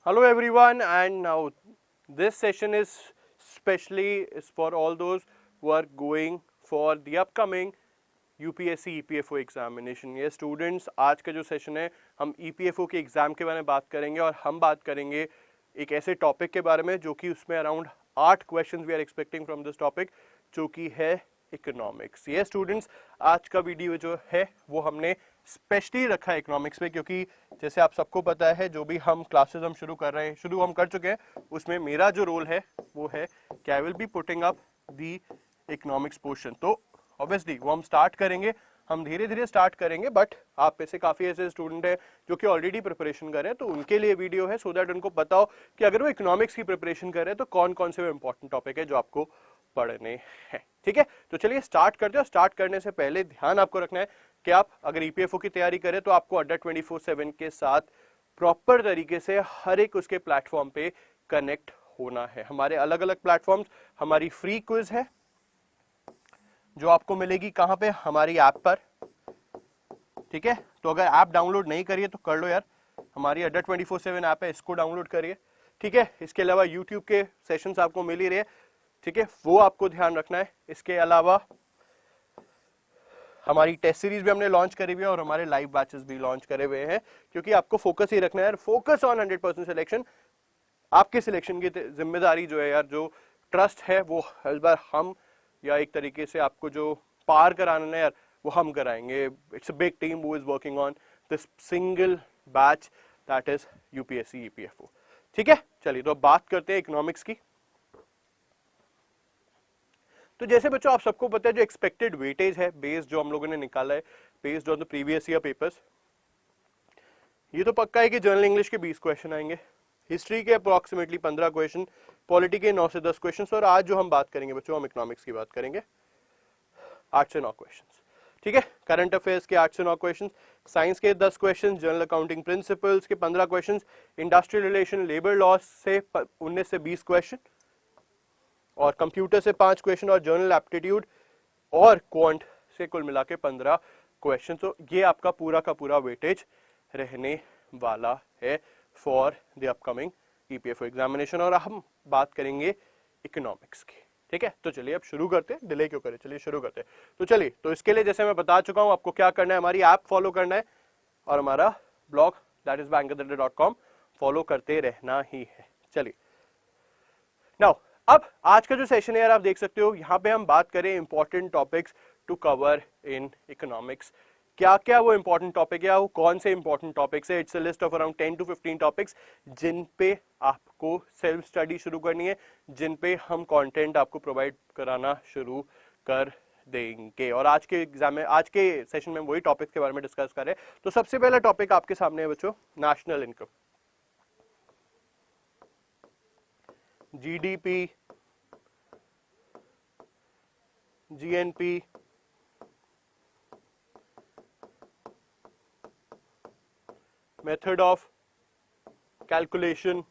Hello everyone, and now this session is specially for all those who are going for the upcoming UPSC EPFO examination. ये students, आज का जो session है हम EPFO के exam के बारे में बात करेंगे और हम बात करेंगे एक ऐसे टॉपिक के बारे में जो कि उसमें around 8 questions we are expecting from this topic, जो कि है इकोनॉमिक्स। ये स्टूडेंट्स, आज का वीडियो जो है वो हमने स्पेशली रखा है इकोनॉमिक्स पे, क्योंकि जैसे आप सबको पता है जो भी हम क्लासेस हम शुरू कर रहे हैं, शुरू हम कर चुके हैं, उसमें मेरा जो रोल है वो है कि I will be putting up the economics portion. तो ऑब्वियसली वो हम स्टार्ट करेंगे, हम धीरे धीरे स्टार्ट करेंगे, बट आप में से काफ़ी ऐसे स्टूडेंट हैं जो कि ऑलरेडी प्रिपरेशन कर रहे हैं, तो उनके लिए वीडियो है, सो दैट उनको पता हो कि अगर वो इकोनॉमिक्स की प्रिपरेशन कर रहे हैं तो कौन कौन से वो इंपॉर्टेंट टॉपिक है जो आपको पढ़ने हैं। ठीक है, तो चलिए स्टार्ट करते हैं। स्टार्ट करने से पहले ध्यान आपको रखना है कि आप अगर ईपीएफओ की तैयारी करें तो आपको अड्डा 24/7 के साथ प्रॉपर तरीके से हर एक उसके प्लेटफॉर्म पे कनेक्ट होना है। हमारे अलग अलग प्लेटफॉर्म्स, हमारी फ्री क्विज है जो आपको मिलेगी कहां पे, हमारी ऐप पर। ठीक है, तो अगर ऐप डाउनलोड नहीं करिए तो कर लो यार, हमारी अड्डा 24/7 ऐप है, इसको डाउनलोड करिए। ठीक है, इसके अलावा यूट्यूब के सेशंस आपको मिल ही रहे, ठीक है, वो आपको ध्यान रखना है। इसके अलावा हमारी टेस्ट सीरीज भी हमने लॉन्च करी हुई है और हमारे लाइव बैचेस भी लॉन्च करे हुए हैं, क्योंकि आपको फोकस ही रखना है, फोकस ऑन 100% सिलेक्शन। आपके सिलेक्शन की जिम्मेदारी जो है यार, जो ट्रस्ट है वो इस बार हम, या एक तरीके से आपको जो पार कराना है यार, वो हम कराएंगे। It's a big team who is working on this single batch, that is UPSC EPFO. ठीक है, चलिए तो अब बात करते हैं इकोनॉमिक्स की। तो जैसे बच्चों आप सबको पता है जो एक्सपेक्टेड वेटेज है बेस्ड जो हम लोगों ने निकाला है based on the previous year papers, ये तो पक्का है कि जनरल इंग्लिश के 20 क्वेश्चन आएंगे, हिस्ट्री के अप्रोक्सीमेटली 15 क्वेश्चन, पॉलिटी के 9 से 10 क्वेश्चन, और आज जो हम बात करेंगे बच्चों, हम इकोनॉमिक्स की बात करेंगे, 8 से 9 क्वेश्चन। ठीक है, करंट अफेयर्स के 8 से 9 क्वेश्चन, साइंस के 10 क्वेश्चन, जनरल अकाउंटिंग प्रिंसिपल्स के 15 question, industrial relation labour law से 19 से 20 क्वेश्चन, और कंप्यूटर से 5 क्वेश्चन, और जर्नल एप्टीट्यूड और क्वांट से कुल मिला के 15 क्वेश्चन। तो ये आपका पूरा का पूरा वेटेज रहने वाला है for the upcoming EPFO examination, और हम बात करेंगे इकोनॉमिक्स की। ठीक है, तो चलिए अब शुरू करते हैं, डिले क्यों करें, चलिए शुरू करते हैं। तो चलिए, तो इसके लिए जैसे मैं बता चुका हूं आपको क्या करना है, हमारी ऐप फॉलो करना है और हमारा blog that is bangadadda.com follow करते रहना ही है। चलिए नाउ, अब आज का जो सेशन है यार, आप देख सकते हो यहाँ पे हम बात करें important topics to cover in economics. क्या क्या वो इंपॉर्टेंट टॉपिक है, वो कौन से इंपॉर्टेंट टॉपिक्स है। It's a list of around 10 to 15 topics जिन पे आपको सेल्फ स्टडी शुरू करनी है, जिन पे हम कंटेंट आपको प्रोवाइड कराना शुरू कर देंगे। और आज के एग्जाम में, आज के सेशन में वही टॉपिक्स के बारे में डिस्कस करें। तो सबसे पहला टॉपिक आपके सामने है बच्चों, national income, GDP, GNP, method of calculation,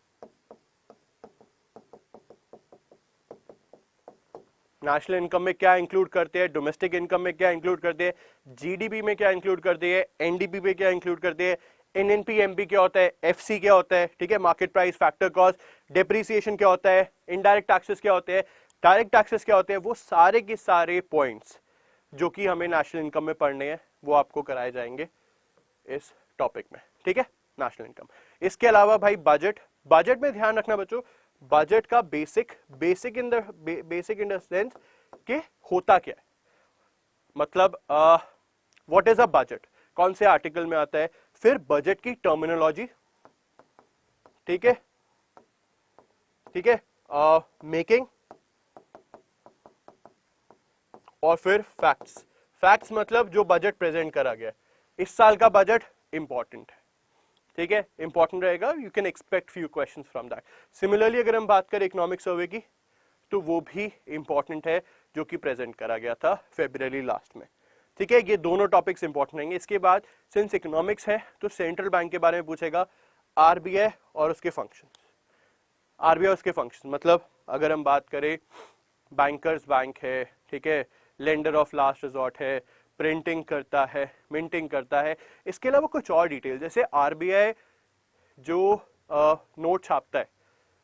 national income में क्या इंक्लूड करते हैं, डोमेस्टिक इनकम में क्या इंक्लूड करते हैं, जीडीपी में क्या इंक्लूड करते हैं, एनडीपी में क्या इंक्लूड करते हैं, एनएनपी एमपी क्या होता है, एफसी क्या होता है, ठीक है, market price, factor cost, depreciation क्या होता है, इनडायरेक्ट टैक्सेस क्या होते हैं, डायरेक्ट टैक्सेस क्या होते हैं, वो सारे के सारे पॉइंट्स जो कि हमें नेशनल इनकम में पढ़ने हैं वो आपको कराए जाएंगे इस टॉपिक में। ठीक है, नेशनल इनकम। इसके अलावा भाई बजट, बजट में ध्यान रखना बच्चों, बजट का बेसिक इन द सेंस कि होता क्या है, मतलब व्हाट इज अ बजट, कौन से आर्टिकल में आता है, फिर बजट की टर्मिनोलॉजी, ठीक है, ठीक है, मेकिंग, और फिर फैक्ट्स। फैक्ट्स मतलब जो बजट प्रेजेंट करा गया है, इस साल का बजट इंपॉर्टेंट है, ठीक है, इंपॉर्टेंट रहेगा, you can expect few questions from that. Similarly अगर हम बात करें इकोनॉमिक सर्वे की, तो वो भी इंपॉर्टेंट है जो कि प्रेजेंट करा गया था फरवरी लास्ट में। ठीक है, ये दोनों टॉपिक्स इंपॉर्टेंट रहेंगे। इसके बाद सिंस इकोनॉमिक्स है तो सेंट्रल बैंक के बारे में पूछेगा, आरबीआई और उसके फंक्शन, आरबीआई उसके फंक्शन मतलब अगर हम बात करें बैंकर्स बैंक है, ठीक है, लेंडर ऑफ लास्ट रिजॉर्ट है, प्रिंटिंग करता है, मिंटिंग करता है, इसके अलावा कुछ और डिटेल, जैसे आरबीआई जो नोट छापता है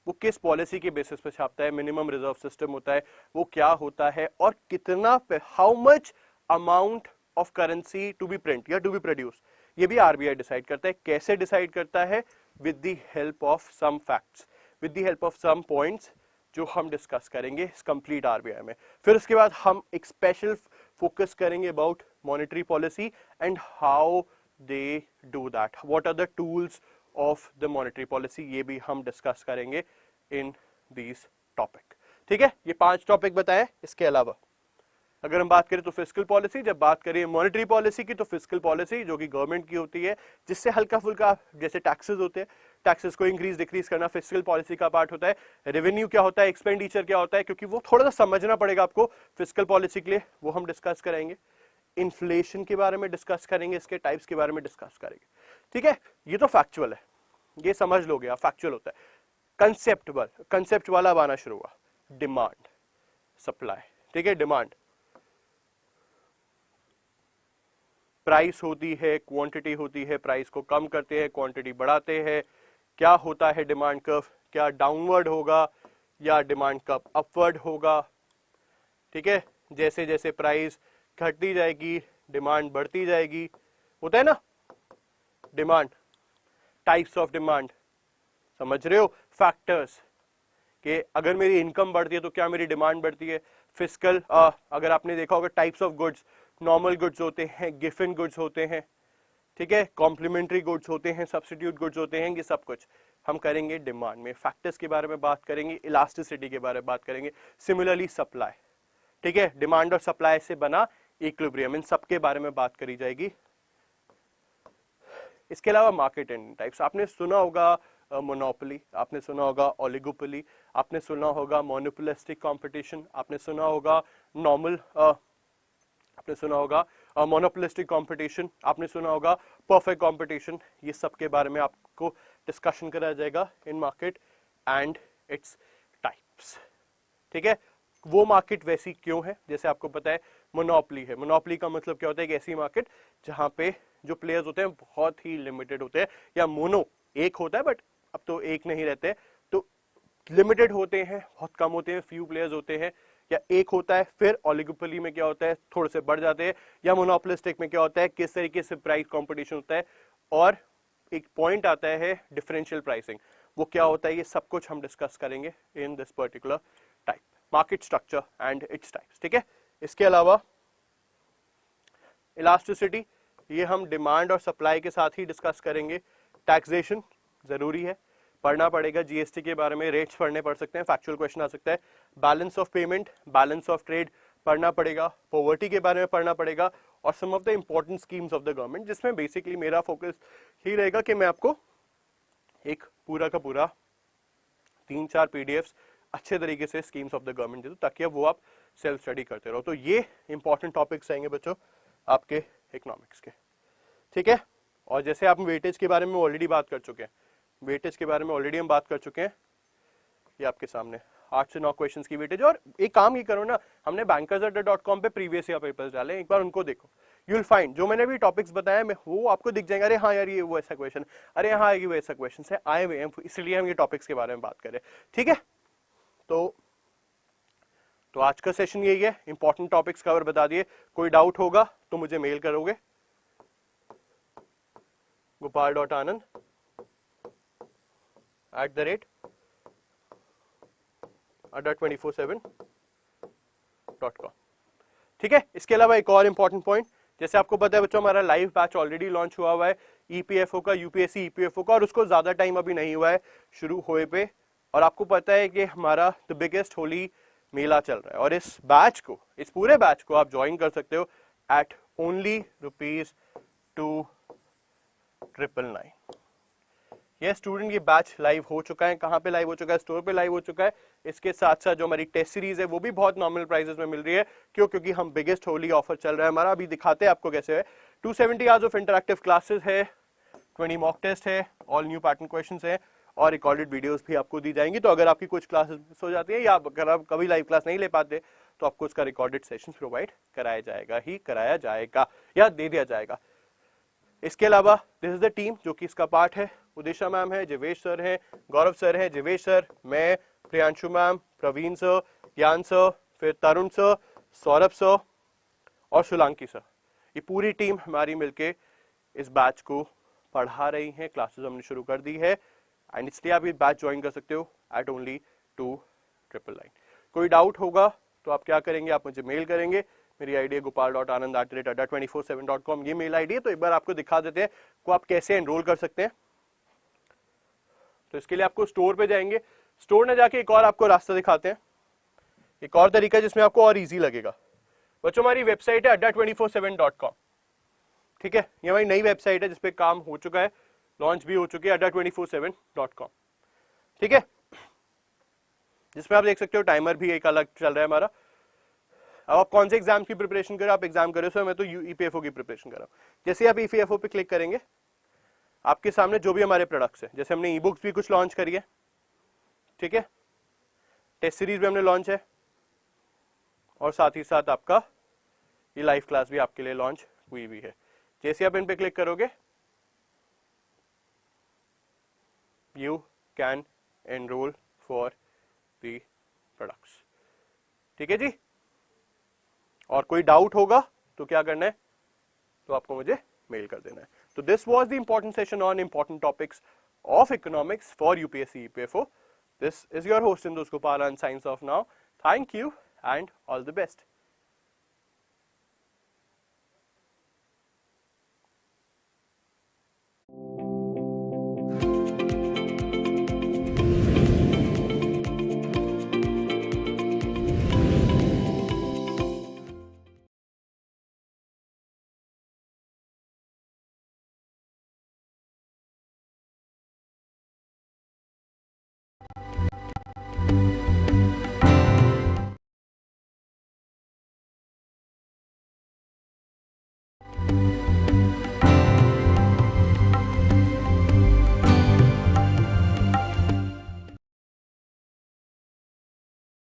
वो किस पॉलिसी के बेसिस पे छापता है, मिनिमम रिजर्व सिस्टम होता है वो क्या होता है, और कितना, how much amount of currency to be print या टू बी प्रोड्यूस, ये भी आरबीआई डिसाइड करता है। कैसे डिसाइड करता है? With the help of some facts, with the help of some points जो हम डिस्कस करेंगे इस कंप्लीट आरबीआई में। फिर उसके बाद हम एक स्पेशल फोकस करेंगे about monetary policy and how they do that, what are the tools of the monetary policy, ये भी हम डिस्कस करेंगे इन दीज टॉपिक। ठीक है, ये 5 टॉपिक बताए। इसके अलावा अगर हम बात करें तो फिस्कल पॉलिसी, जब बात करें मॉनेटरी पॉलिसी की तो फिस्कल पॉलिसी जो कि गवर्नमेंट की होती है, जिससे हल्का फुल्का जैसे टैक्सेस होते हैं, टैक्सेस को इंक्रीज डिक्रीज करना फिस्कल पॉलिसी का पार्ट होता है। रेवेन्यू क्या होता है, एक्सपेंडिचर क्या होता है, क्योंकि वो थोड़ा सा समझना पड़ेगा आपको फिस्कल पॉलिसी के लिए, वो हम डिस्कस करेंगे। इन्फ्लेशन के बारे में डिस्कस करेंगे, इसके टाइप्स के बारे में डिस्कस करेंगे। ठीक है, ये तो फैक्चुअल है, ये समझ लोगे आप, फैक्चुअल होता है। कंसेप्ट वाला अब आना शुरू हुआ, डिमांड सप्लाई। ठीक है, डिमांड प्राइस होती है, क्वांटिटी होती है, प्राइस को कम करते हैं, क्वांटिटी बढ़ाते हैं। क्या होता है डिमांड कर्व, क्या डाउनवर्ड होगा या डिमांड कर्व अपवर्ड होगा। ठीक है, जैसे जैसे प्राइस घटती जाएगी डिमांड बढ़ती जाएगी, होता है ना। डिमांड, टाइप्स ऑफ डिमांड, समझ रहे हो, फैक्टर्स कि अगर मेरी इनकम बढ़ती है तो क्या मेरी डिमांड बढ़ती है। फिस्कल, अगर आपने देखा होगा types of goods, normal goods होते हैं, गिफन गुड्स होते हैं, ठीक है, कॉम्प्लीमेंट्री गुड्स होते हैं, सब्स्टिट्यूट गुड्स होते हैं, ये सब कुछ हम करेंगे डिमांड में। फैक्टर्स के बारे में बात करेंगे, इलास्टिसिटी के बारे में बात करेंगे, सिमिलरली सप्लाई। ठीक है, डिमांड और सप्लाई से बना इक्विलिब्रियम, इन सब के बारे में बात करी जाएगी। इसके अलावा मार्केट एंड टाइप्स, आपने सुना होगा मोनोपोली, आपने सुना होगा ओलिगोपोली, आपने सुना होगा मोनोपोलिस्टिक कंपटीशन, आपने सुना होगा नॉर्मल, आपने सुना होगा मोनोपोलिस्टिक कंपटीशन, आपने सुना होगा परफेक्ट कंपटीशन। ये सब के बारे में आपको डिस्कशन कराया जाएगा इन मार्केट एंड इट्स टाइप्स। ठीक है, वो मार्केट वैसी क्यों है, जैसे आपको पता है मोनोपोली है। मोनोपोली का मतलब क्या होता है, एक ऐसी मार्केट जहां पे जो प्लेयर्स होते हैं बहुत ही लिमिटेड होते हैं, या मोनो एक होता है बट अब तो एक नहीं रहते, तो लिमिटेड होते हैं, बहुत कम होते हैं, फ्यू प्लेयर्स होते हैं, या एक होता है। फिर ओलिगोपोली में क्या होता है, थोड़े से बढ़ जाते हैं, या मोनोपोलिस्टिक में क्या होता है, किस तरीके से प्राइस कंपटीशन होता है, और एक पॉइंट आता है डिफरेंशियल प्राइसिंग, वो क्या होता है, ये सब कुछ हम डिस्कस करेंगे in this particular type, market structure and its types. ठीक है, इसके अलावा इलास्टिसिटी, ये हम डिमांड और सप्लाई के साथ ही डिस्कस करेंगे। टैक्सेशन जरूरी है, पढ़ना पड़ेगा, जीएसटी के बारे में रेट्स पढ़ने पड़ सकते हैं, फैक्चुअल क्वेश्चन आ सकता है। Balance of payment, balance of trade पढ़ना पड़ेगा, पॉवर्टी के बारे में पढ़ना पड़ेगा, और some of the important schemes of the government, जिसमें बेसिकली मेरा फोकस ही रहेगा कि मैं आपको एक पूरा का पूरा 3-4 पीडीएफ्स अच्छे तरीके से स्कीम्स ऑफ द गवर्नमेंट दे दूं, ताकि अब वो आप सेल्फ स्टडी करते रहो। तो ये इंपॉर्टेंट टॉपिक्स आएंगे बच्चों आपके इकोनॉमिक्स के। ठीक है, और जैसे आप वेटेज के बारे में ऑलरेडी बात कर चुके हैं, वेटेज के बारे में ऑलरेडी हम बात कर चुके हैं, ये आपके सामने 8 से 9 क्वेश्चंस की वेटेज। और एक काम ये करो ना, हमने bankers.com पे प्रीवियस ईयर पेपर्स डाले, एक बार उनको देखो, यू विल फाइंड जो मैंने भी टॉपिक्स बताया मैं वो आपको दिख जाएंगे। अरे हाँ यार ये वो ऐसा क्वेश्चन, अरे हाँ ये वो ऐसा क्वेश्चन है, आए हुए हैं, इसलिए हम ये टॉपिक्स के बारे में बात करें। ठीक है, तो आज का सेशन यही है, इंपॉर्टेंट टॉपिक्स कवर बता दिए। कोई डाउट होगा तो मुझे मेल करोगे, gopal.anand@24/7.com। ठीक है, इसके अलावा एक और इंपॉर्टेंट पॉइंट, जैसे आपको पता है बच्चों हमारा लाइव बैच ऑलरेडी लॉन्च हुआ है ईपीएफओ का, यूपीएससी ईपीएफओ का, और उसको ज्यादा टाइम अभी नहीं हुआ है शुरू हुए पे। और आपको पता है कि हमारा द बिगेस्ट होली मेला चल रहा है, और इस बैच को, इस पूरे बैच को आप ज्वाइन कर सकते हो एट ओनली ₹2,999। ये स्टूडेंट, ये बैच लाइव हो चुका है, कहाँ पे लाइव हो चुका है, स्टोर पे लाइव हो चुका है। इसके साथ साथ जो हमारी टेस्ट सीरीज है वो भी बहुत नॉर्मल प्राइसेस में मिल रही है। क्यों? क्योंकि हम बिगेस्ट होली ऑफर चल रहा है हमारा, अभी दिखाते हैं आपको कैसे है। 270 आवर्स ऑफ इंटरैक्टिव क्लासेस है, 20 मॉक टेस्ट है, ऑल न्यू पैटर्न क्वेश्चंस है, और रिकॉर्डेड वीडियोस भी आपको दी जाएंगी। तो अगर आपकी कुछ क्लासेस मिस हो जाती है, या अगर आप कभी लाइव क्लास नहीं ले पाते, तो आपको उसका रिकॉर्डेड सेशन प्रोवाइड कराया जाएगा या दे दिया जाएगा। इसके अलावा दिस इज द टीम जो कि इसका पार्ट है, उदिशा मैम है, जिवेश सर हैं, गौरव सर हैं, जिवेश सर, मैं, प्रियांशु मैम, प्रवीण सर, ज्ञान सर, फिर तरुण सर, सौरभ सर और सोलंकी सर। ये पूरी टीम हमारी मिलके इस बैच को पढ़ा रही है। क्लासेस हमने शुरू कर दी है एंड इसलिए आप ये बैच ज्वाइन कर सकते हो एट ओनली 299। कोई डाउट होगा तो आप क्या करेंगे, आप मुझे मेल करेंगे। मेरी आईडी है gopal.anand@adda247.com, ये मेल आईडी है। तो एक बार आपको दिखा देते हैं को आप कैसे एनरोल कर सकते हैं। तो इसके लिए आपको स्टोर पे जाएंगे, स्टोर में जाके एक और आपको रास्ता दिखाते हैं, एक और तरीका जिसमें आपको और इजी लगेगा। बच्चों हमारी वेबसाइट है adda247.com, ठीक है। ये हमारी नई वेबसाइट है जिसपे काम हो चुका है, लॉन्च भी हो चुकी है adda247.com, ठीक है। जिसमें आप देख सकते हो टाइमर भी एक अलग चल रहा है हमारा। अब आप कौन से एग्जाम की प्रिपरेशन कर रहे हो, आप एग्जाम कर रहे हो, सर मैं तो ईपीएफओ की प्रिपरेशन कर रहा हूँ। जैसे आप ईपीएफओ पे क्लिक करेंगे आपके सामने जो भी हमारे प्रोडक्ट्स हैं, जैसे हमने ई बुक्स भी कुछ लॉन्च करी है, ठीक है, टेस्ट सीरीज भी हमने लॉन्च है और साथ ही साथ आपका ये लाइव क्लास भी आपके लिए लॉन्च हुई भी है। जैसे आप इन पे क्लिक करोगे you can enrol for the products, ठीक है जी। और कोई डाउट होगा तो क्या करना है, तो आपको मुझे मेल कर देना है। तो this was the important session on important topics of economics for UPSC EPFO. This is your host Indus Gopal on science of now. Thank you and all the best.